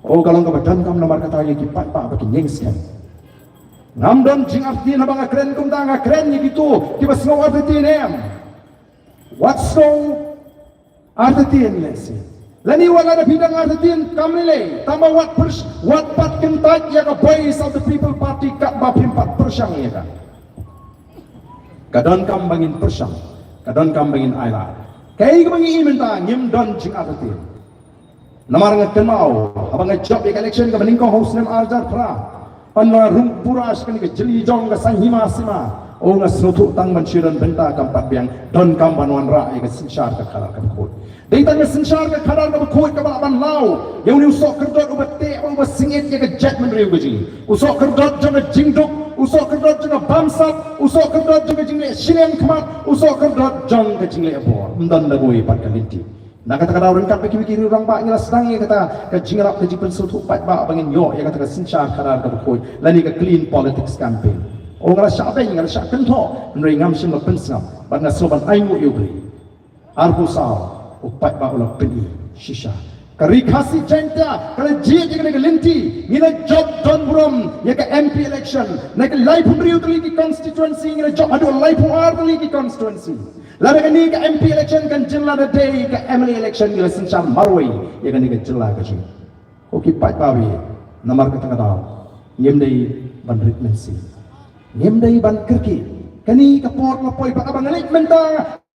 o kalong ka badan kam nomor kata ye gipai ba bagi nyengskan namdon jing arti na banga kren kum tanga kren ni gitu kibas no arti nem what's so arti nesi lani wala na bidang artin kamile tama what pat kentat ya ka base of the people party ka ba 4% ya ka kadon kambangin persang kadon kambangin aila kay kamangi imenta ngim don jing artin namar nga kenau abang job election ka baning ko host nem arjar pra panwa rum puras kan ka jeli jong ka sanghima sima o nga snutu tang mansiran benta kampat biang don kambanwan ra ka sinshar ka khala ka khot dei tang sinshar ka khara ka khot ka ban lau yang ni usok kerdot ubate uba singit ya ka jet man riu gaji usok kerdot jang jingduk usok kerdot jang bamsat usok kerdot jang jingle shilem khamat usok kerdot jang ka jingle abor ndan la goi pat kalinti na kata kata orang kan pikir orang ba ngila sedang ya kata ka jingalap ka jipen sutu pat ba bangin yo ya kata ka sinshar khara ka khot lani ka clean politics campaign o ngala syabai ngala syakan tho nrei ngam sim la pensam ban na soban aingu yubri arbu saw upat ba ulah peni shisha kari khasi jenta kala ji je ke linti ngina job don brom ya ka MP election na ka life humri utli ki constituency ngina job adu life utli ki constituency la ka ni ka MP election kan jilla da day ka MLA election ngila sincham marwai ya ka ni ka jilla ka ji oki pat ba wi namar ka tanga daw ngem dei ban treatment si ngem dei ban kerki kani ka por la poi ba ka bangalit menta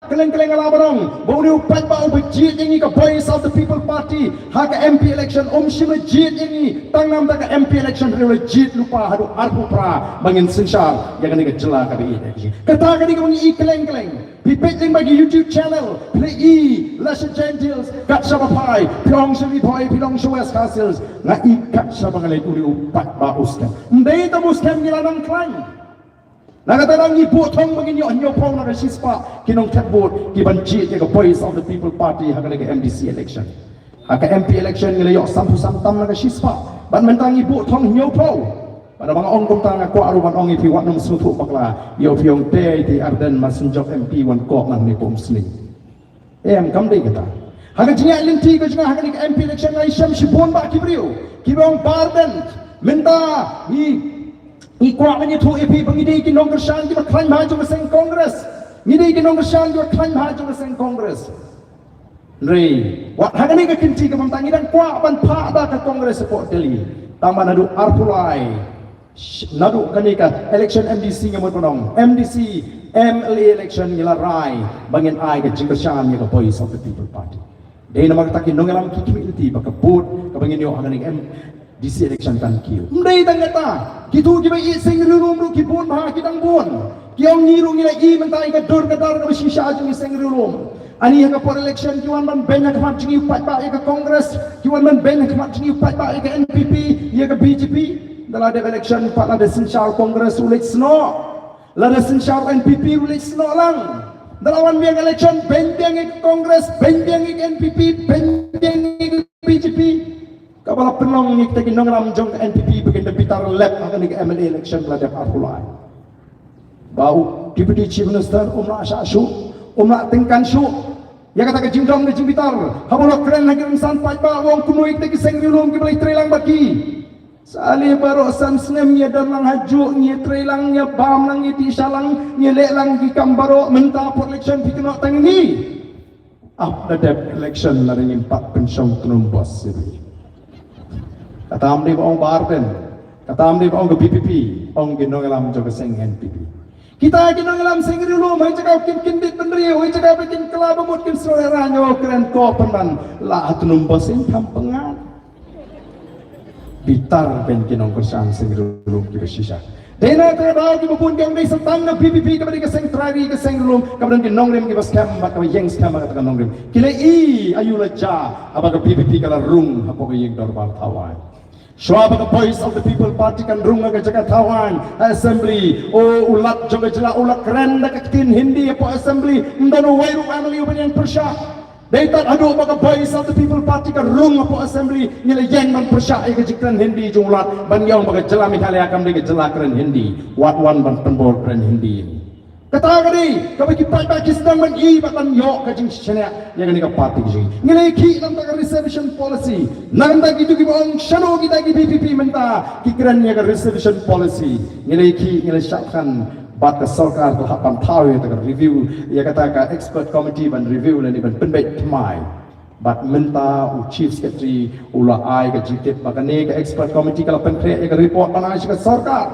keleng-keleng ala barong bau ni upat ba ubajit ini ka voice of the people party ha ka MP election shima jit ini tangnam ta ka MP election rela jit lupa hadu arpu pra bangin sinshar ya ka ni ka jela ka bi kata ka ni ka i keleng-keleng pipet jing bagi YouTube channel play i lasha gentils kat sabapai pilong sabi boy pilong showes castles na i kat sabangalay uri upat ba uskan ndai ta uskan gilanang klang nagatarang ibu thong magin yo anyo pau na sispa kinong chatbot kibanji ke voice of the people party haga ke MDC election haga MP election ngile yo sampu samtam na sispa ban mentang ibu thong nyo pau pada mga ong kong tanga ko aruban ong ipi wat nang sutu bakla yo fiong te ti arden masunjok MP wan ko nang ni pom sling kam dei kata haga jinga linti ko jinga haga ke MP election ngai sham shibon ba kibriu kibong barden menta ikwa manya tu epi pengidi ki nong kershan ki klaim haju ke seng kongres ngidi ki nong kershan ki klaim haju ke seng kongres rei wat hagani ka kinti ka mamtangi dan kwa ban pha da ka kongres support deli tamba nadu arpulai nadu kani ka election MDC ngamon panong MDC MLA election ngila rai bangin ai ka jingkershan ni ka voice of the people party dei namag takin nong elam ki community ba ka boot ka bangin yo hagani DC election kan kiu ndai tangata kitu ki bai sing rum ru ki bon ma ki dang bon ki ong ni ru ngi la i mentai ka dor ka dar ka shisha ju sing rum ani ha ka por election ki wan ban ben ka mat ji pat ba ka congress ki wan ban ben ka mat ji pat ba ka NPP ya ka BJP dalam ada election pat la de sinshal congress ulit sno la de sinshal NPP ulit sno lang dalam biang election ben biang ka congress ben biang ka NPP ben biang ka BJP kapala penong ni kita kinong ram jong NPP begin the bitar lab akan ni MLA election la dep arulai bau deputy chief minister umna ashu umna tingkan shu ya kata ke jingdong ni jingbitar habolo kren lagi insan pai ba wong kunoik te kiseng yulung ki balai trelang baki sali baro sam snem ya dan lang haju ni trelang ya bam lang iti salang ni le lang ki kambaro menta election pikno tangi after that election la ring 4 pensong tunum bos sini kata amri ong barden kata amri ong ke BPP ong ginong alam jo ke seng NPP kita ginong alam seng rilu mai cakau kin dit pendri oi cakau bikin kelab mut kin selera nyo keren ko pendan la atunum bosin kampengan bitar ben ginong kersan seng rilu ki sisa dena treba ki bupun gang dei setang na BPP ka bari ke seng trari ke seng rilu ka bran ginong rem ki bas kam ba ka yang skam ka nong rem kile i ayula ja aba ka BPP kala rung hapo ka yeng dorbal tawan Swab the voice of the people party kan runga ke jaga tawan assembly ulat joga jela ulat keren da kin hindi po assembly ndano wairu amali ubanian persya Daitat adu baka Voice of the People Party ka rung apo assembly ngila yang man persya ke jikran hindi jumlat ban yang baka jelami kali akam de jelakran hindi wat wan ban penbol kran hindi kata kali kabaki pai kisdang ban i batan yo ka jing shania yang ni ka party jing ngila ki nam ta reservation policy nam ta gitu ki bang shano kita ki PPP menta kikran ya ka reservation policy ngila syakhan bat ka sarkar tu hapan tahu ya ta review ya kata ka expert committee ban review lan ban penbet thmai bat menta u chief secretary ula ai ka jitip bakane ka expert committee kala pentre ka report banai ka sarkar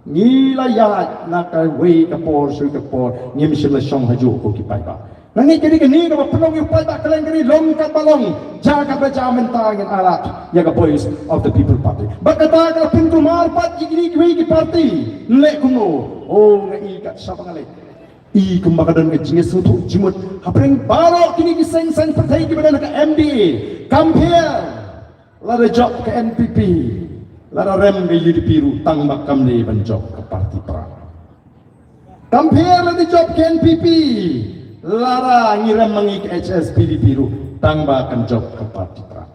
ngila ya nak wei ka por sui ka por ngim shila shong haju ko ki pai ba nangi kini kini ka penong yu pai ba kalen kini long ka balong jaga baja menta ngin alat ya ka Voice of the People Party bakata ka pintu mar pat kini wei ki party le kuno oh ngai kat siapa ngalai i kembakadan ke jingis untuk jimut hapreng balok kini kiseng sang pertai ki badan ke MDA compare lada job ke NPP lada rem ke UDP rutang bakam ni ban job ke parti perang compare lada job ke NPP lara ngiram mangi ke HSPDP rutang bakam job ke parti perang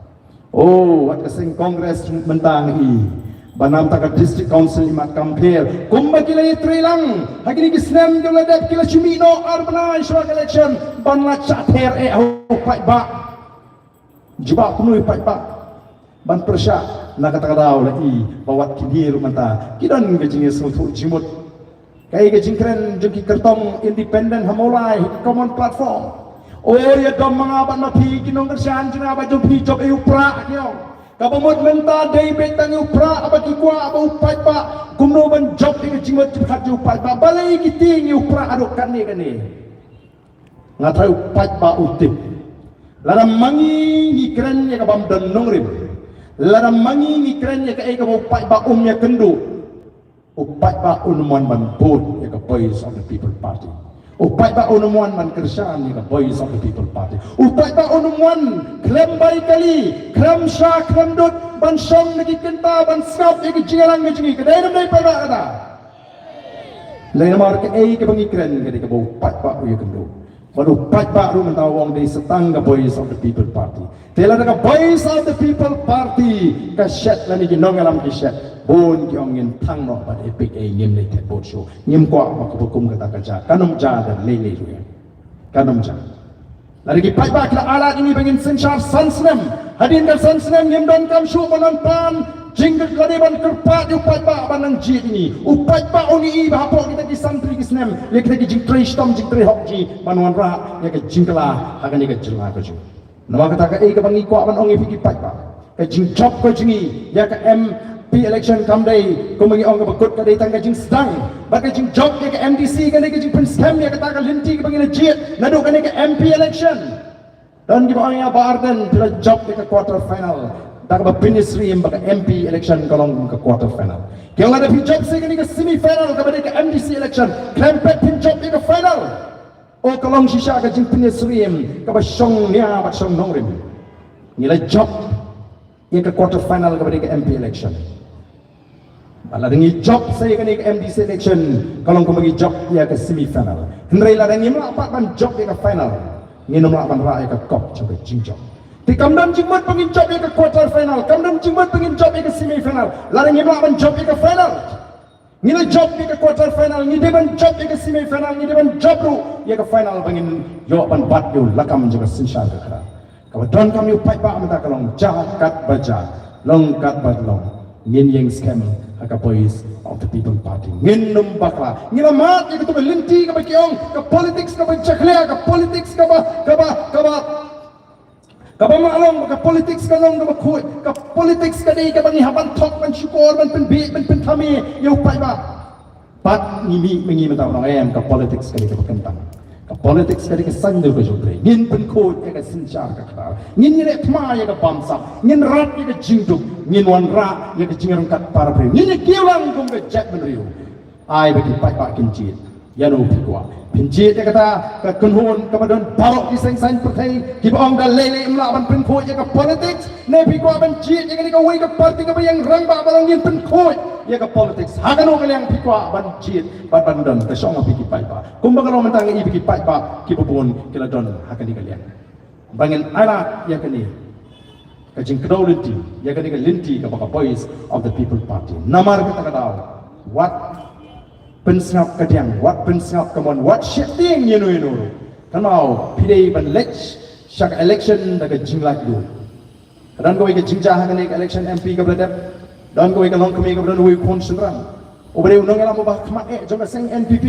oh wat keseng kongres mentang i banam taka district council imat compare kumba kila trilang hakini kisnem kila dep kila chumino urbanized short election banla chater ho pai ba jiba kunui pai ba ban persya nakata daw la i bawat kini rumanta kidan gajing sutu jimut kai gajing kren juki kertong independent hamolai common platform oh ya dom mangabat mapi kinong kersan jina ba jopi job e upra kyo kabamot menta day betang upra abaki kwa aba upat pa kumno ban job ing jimot khat upat pa balai kiting upra adok kane ngatai upat pa utip laram mangi ngikren ya kabam dan nongrim laram mangi ngikren ya ka upat pa umnya kendu upat pa unumuan ban bot ya ka Voice of the People Party upat pa unumuan man kersan ya ka Voice of the People Party upat pa unumuan klem bay kali klem sha klem dot ban song nagi kenta ban skap ya ki jingalang ngi jingi kadai nam dai pa ada lain mar ke ai ke bangi kren ke ka upat pa ya kendo baru upat pa ru mentau wong dei setang ka Voice of the People Party tela ka Voice of the People Party ka shat la ni ginong alam ki shat bon ki ong ngin thang no ba epic ai ngim le te bot show ngim kwa ma ko kum kata kaja kanom ja dan le le ru kanom ja lari ki pai ba kila alat ini bangin senshar sansnem hadin ka sansnem ngim don kam show panonton jinggat lari ban kerpat upat ba banang ji ini upat ba oni i ba po kita ki santri ki snem le kita ki jing trish tom jing tri hok ji banwan ra ya ka jingkala hagan ka jela ka ju nama kata ka ai ka bangi kwa ban ong i ki pai ba ka jing job ka jingi ya ka MP election kam day kumangi ong bakut ka day tang ka jing sedang baka jing job ka MDC ka day ka jing penstem ya ka ta ka linti ka bangi na jit nado ka ka MP election dan di bawah ya Barden bila job ka quarter final tak ba ministry baka MP election kalong ka quarter final kaya ada job sa ka semi final ka ka MDC election klempet pin job ka final o kalong shisha ka jing ministry ka ba song niya ba song nongrim nila job ya ka quarter final ka ka MP election ala dengi job saya kan ke MDC election kalau kau bagi job ya ke semi final hendrai la dengi melapak ban job ya ke final nginum la ban ra ya ke kop coba jing job di kamdam jingmat pengin job ya ke quarter final kamdam jingmat pengin job ya ke semi final la dengi melak ban job ya ke final ngina job ya ke quarter final ngi deban job ya ke semi final ngi deban job ru ya ke final pengin yo ban bat yo lakam juga sinsyar ke kara kalau don kami upai ba amta kalong jahat baja longkat badlong ngin yang scam ka Voice of the People Party ngin numbakla ngila mat ya to linti ka bakiong ka politics ka bachaklia ka politics ka malong ka politics ka long ka khoi ka politics ka dei ka bangi haban thok ban syukur ban pen thami yu pai ba pat ngimi mengi mata orang em ka politics ka dei ka kentang ka politics ka dei ka sandul ka jodre ngin pen khoi ka sinchar ka kar ngin ni thma ya ka bamsa ngin rat ya ka jingduk ngin wan ra ya ka jingrang kat para pre ngin kiwang kum ka jet ben riu ai bagi pai pa kinjit ya no pikwa pinjit ya kata ka kunhun ka badon barok di seng pertai ki bong da lele mla ban pen khoi ya ka politics ne pikwa ban jit ya ka wei ka parti ka yang rang ba balang ngin pen khoi ya ka politics hagano ka yang pikwa ban jit ban don ka song pi ki pai pa kumba ka lo mentang i ki pai pa ki bubun kila don hakan di kalian bangin alat ya kini kajing kedau linti ya kini ke linti ke baka boys of the people party namar kita kadau what pensngap kadiang what pensngap kemon what shifting you kanau pidei ban lech syak election daga jinglak du dan ko ke jingja hangane election MP ke bradap dan ko ke long kami ke bradap wi kon senran obre unong elam ba khmat jong seng NPP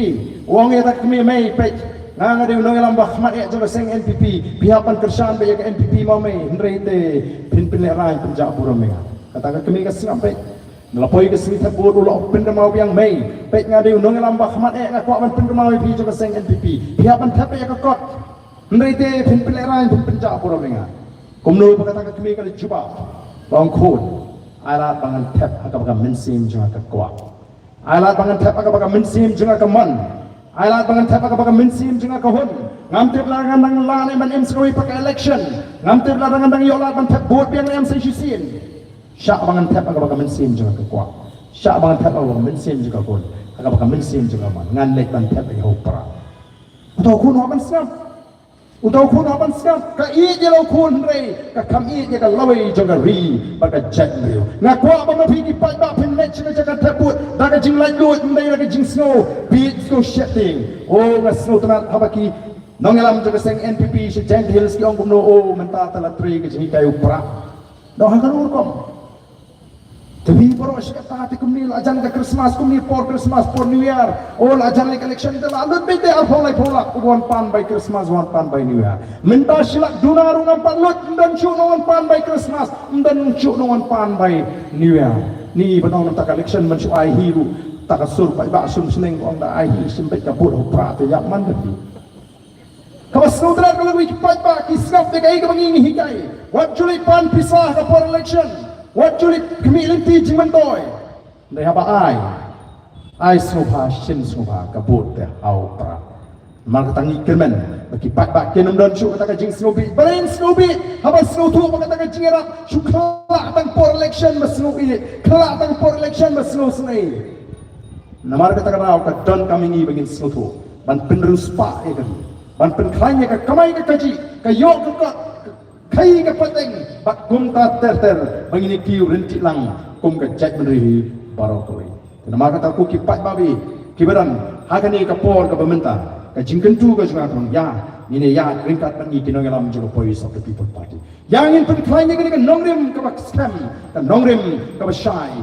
wong ya tak kami mai pe nang ada unong elam ba khmat jong seng NPP pihapan kersan be ke NPP mau mai nrete pin pin le rai penja pura me kata kami ke sampai melapoi ke sini tak bodoh lo pen mau yang mai pe ngade unong elam ba khmat ngak man pen mau pi jong seng NPP pihapan tap ya ke kot nrete pin pin le rai pin penja pura me kumno kata kami ke cuba bang khod alat bangan tap agak mensim jong ke kuat alat bangan tap agak mensim jong ke man alat bangan tap agak mensim jong ke hon ngamtip larangan nang lane man em sekoi pakai election ngamtip larangan nang yolat man tap board yang em sesisin syak bangan tap agak mensim jong ke kuat syak bangan tap agak mensim jong ke hon agak mensim jong ke man ngan lek man tap ai hopra utau kun ho man siap utau kun ho man siap ka i je lo kun rei ka kam i je ka lawai jong ka ri baka jet liu nga kwa ba ma phi pai ba phin lech nga ka taput daga jing lai lut ndai daga jing snow beat go shifting oh nga snow tanat habaki nongelam jong seng NPP si jeng hills ki ong kumno oh menta tala tri ke jing kai upra do hakan urkom tapi poro sikata hati kumni ajan ke Christmas kumni por Christmas por New Year oh ajan lek election itu alut bete al polai polak one pan by Christmas one pan by New Year minta silak dunar ngam pan lut dan chu one pan by Christmas dan chu one pan by New Year ni benong tak election men chu ai hiru tak sur pai ba sum seneng ong da ai sempet kaput opra te yak man gedi kawas saudara kalau wi pai ba kisap de kai ka bangi hikai wat chuli pan pisah ka por election what julit kami linti jimantoy dai haba ai sopa shin sopa kabut te au pra mal katangi kermen bagi pat kenom don chu kata jing snobi brain snobi haba snotu kata jingerat shukla tang por election mas snobi kala tang por election mas snai namar kata au ka don kami bagi snotu ban penrus pa e kan ban pen khlai ka kamai ka kaji ka yo ka kai ka pateng bak kum ta ter bangini kiu renti lang kum ka cek menri barokoi nama kata ku ki pat babi kibaran hagani ka por ka pemerintah ka jingkentu ka juga tong ya ini ya ringkat bangi kinong alam jero voice of the people party yang in penklainya ka nongrim ka bak scam ka nongrim ka shai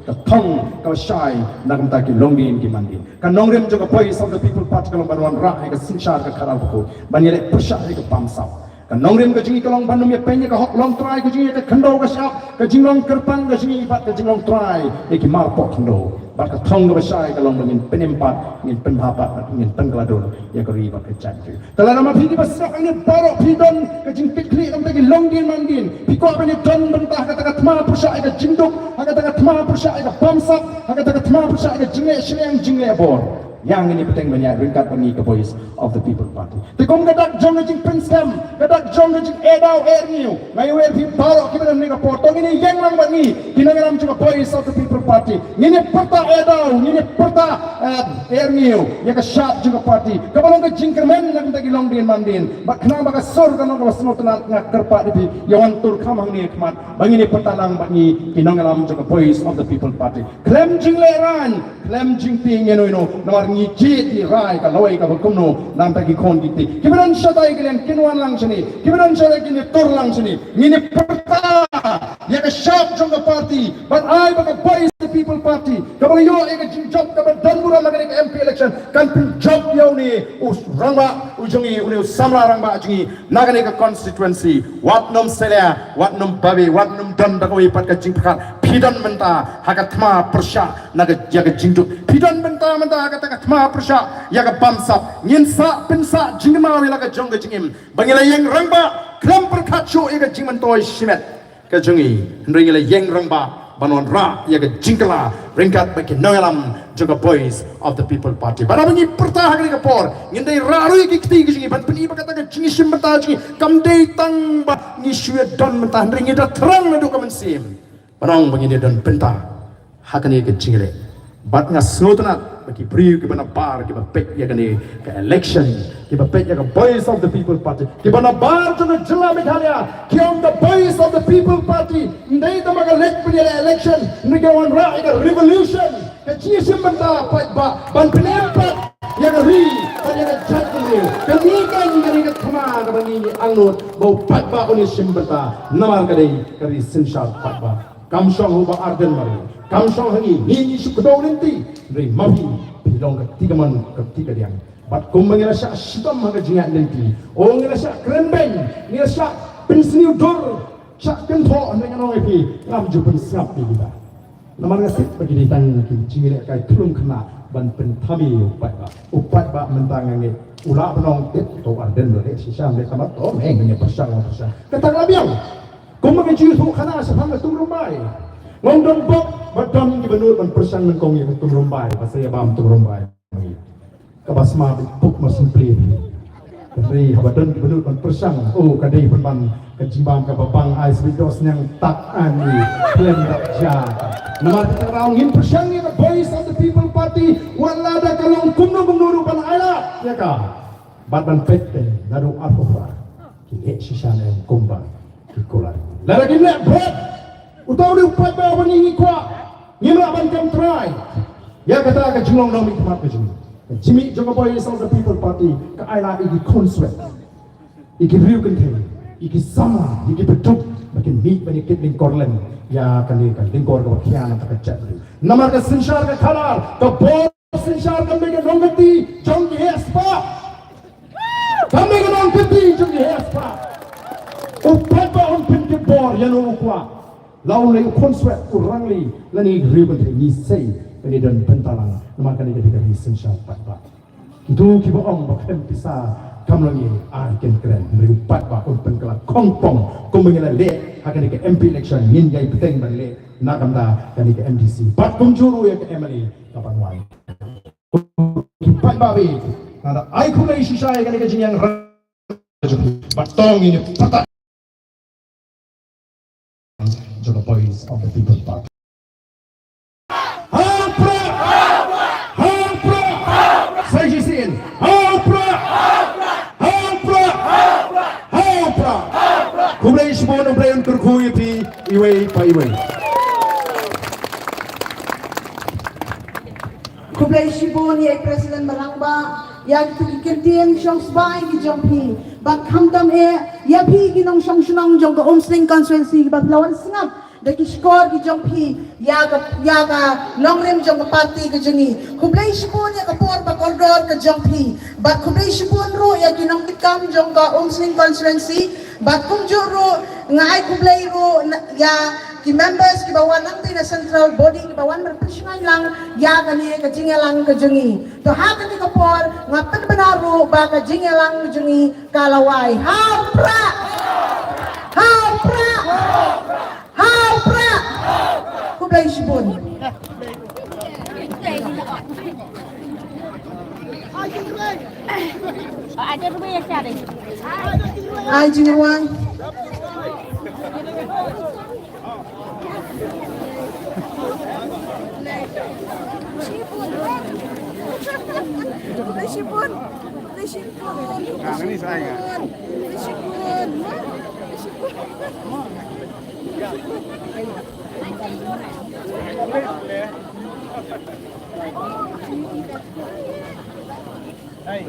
ka thong ka shai nagam ta ki longdin ki mandin ka nongrim juga voice of the people party ka lomban ra ka sinchar ka kharal ko banile pusha ka pamsap ka nongrim ka jingi kalong bandum ya penya ka hok long try ka jingi ka khandau ka syap ka jinglong kerpang ka jingi pat ka jinglong try ki mar pok khandau ba ka thong ka basai ka long ngin penempat ngin penhapat ngin pengladon ya ka riba ka chantu tala nama phidi basak ngin barok phidon ka jing pikli am tagi longdin mandin piko bani don bentah ka taka thma pusha ka jingduk ka taka thma pusha ka pamsap ka taka thma pusha ka jingle shleng jingle bor yang ini penting banyak ringkat bagi ke voice of the people party tekom gadak jong jing prinsem gadak jong jing edau erniu ngai wer fi barok kiban ni ka potong ini yang lang bagi kinangaram juga voice of the people party ini perta edau ini perta erniu ya ka shat juga party kabalong ka jingkermen nang tagi long din mandin bakna baka sur kan ka wasno tanat ngak kerpa di yawan tur kamang ni khmat bagi ni perta lang bagi kinangaram juga voice of the people party klem jing leran klem jing ting eno nomor ni jit ni rai ka lawai ka kumno nam ta ki kon giti kibaran shatai kalian kinwan lang sini kibaran shatai kini tur lang sini ni perta ya ka shop jong ka party but I baka voice the people party kabang yo e ka job ka dan mura magani ka MP election kan pin job yo ni us rangba ujongi uni samla rangba jungi nagani ka constituency wat nom selia wat nom babi wat nom dan da ko ipat ka jing phakat phidan menta hakat thma persha naga jaga jingduk phidan menta hakat thma persha yaga bamsap nginsa pinsa jingma wila ka jong ka jingim bangila yeng rangba klam perkhat chu ega jingmantoi simet ka jongi ringila yeng rangba banon ra yaga jingkala ringkat bagi noelam juga voice of the people party bara bangi pertah ka por ngindai raru ki kti ki jingi ban peni bakata ka jingi simbata jingi kamdei tang ba ni shwe don mentah ringi da terang na do ka mensim barang bangi don pentah hakani ka jingile Bat nga snotnat bagi beri ke bana bar ke pek ya kani ke election ke pek ya ke voice of the people party ke bana bar to the jilla Meghalaya ke on the voice of the people party ndai ta maga lek punya election ni ke wan ra ke revolution ke chi simbanta pat ba ban penempat ya ke ri ban ya ke jatni ke ni kan ni ke thama ke bani angnut bau pat ba oni simbanta namar ke dei ke ri sinshat pat ba kam shong ho ba arden mari kam shong hangi ni su kedau nanti dari mafi pilong ketiga man ketiga dia bat kum mengira syak sitam haga jingat nanti oh ngira syak krenbeng ngira syak pensniu dor syak kentho dengan orang epi ngam ju pensap kita namar ngasih bagi ditang jingle kai tulung kena ban pentami upat ba mentang ngi ula penong tit to arden le sisam le kamat to meng ngi persang kata labiang kum mengi ju khana sapang tu rumbai ngong don bok badam ki benur ban persan men kong yang tum rombai pasaya bam tum rombai kabasma buk masin play dari habadan ki benur ban persan oh kadai ban kejimbang ka babang ais windows yang tak ani plan dak ja nama terang ngin persan ni the voice of the people party wala da kalong kumno benur ban ala ya ka ban pette nadu alfa ki sisane kumba ki kolar lara gimna bot utau di upat bawa ni kwa ngimra ban kam try ya kata ka jumong nang mitmat ka jimi jonga boy of the people party ka aila igi consuet igi riu kan the igi sama igi betuk makin meet bani kitling korlen ya kan lingkor ka khiana ka chat namar ka sinshar ka khalar ka bo sinshar ka mega nongati jong ki hespa kami ka nongati jong ki hespa upat ba on pin ke bor ya no kwa lau lagi konsep kurang lagi lani ribu ni say ini dan bentalang maka ni ketika ni sensal pat itu kita orang bahkan bisa kam lagi ken keren ribu pat on penkelak kongpong kau mengira le akan ke MP election yin jai peteng balik nak kamda kan ke MDC pat kumjuru ya ke MLA kapan wan pat babi ada ai kulai sisa kan ke jing yang batong ini patah to the voice of the people party. Hampra! Hampra! Say you see it. Hampra! Hampra! Hampra! Kublai semua orang pelayan kerkui pi iway pa iway. Kublai Shibun ya Presiden Marangba yang tukikintian syong sbai ki jongpi bak hamdam ya pi ki nong syong sunong jong ka omsling constituency bak lawan singap daki skor ki jongpi ya ga longrem jong ka party ki jongi Kublai Shibun ya ka por bak ordor ka jongpi bak Kublai Shibun ro ya ki nong tikam jong ka omsling constituency bak kumjuro ngai Kublai ro ya ki members ki bawan nanti na central body ki bawan berpersongan lang ya kani ka jingelang ka jungi to ha kani ka por ngapen benaro ba ka jingelang ka jungi kalawai hampra hampra hampra Kublai Shibun ada rumah yang ada. ai jingelang Sipun. Nah, ini saya. Hai.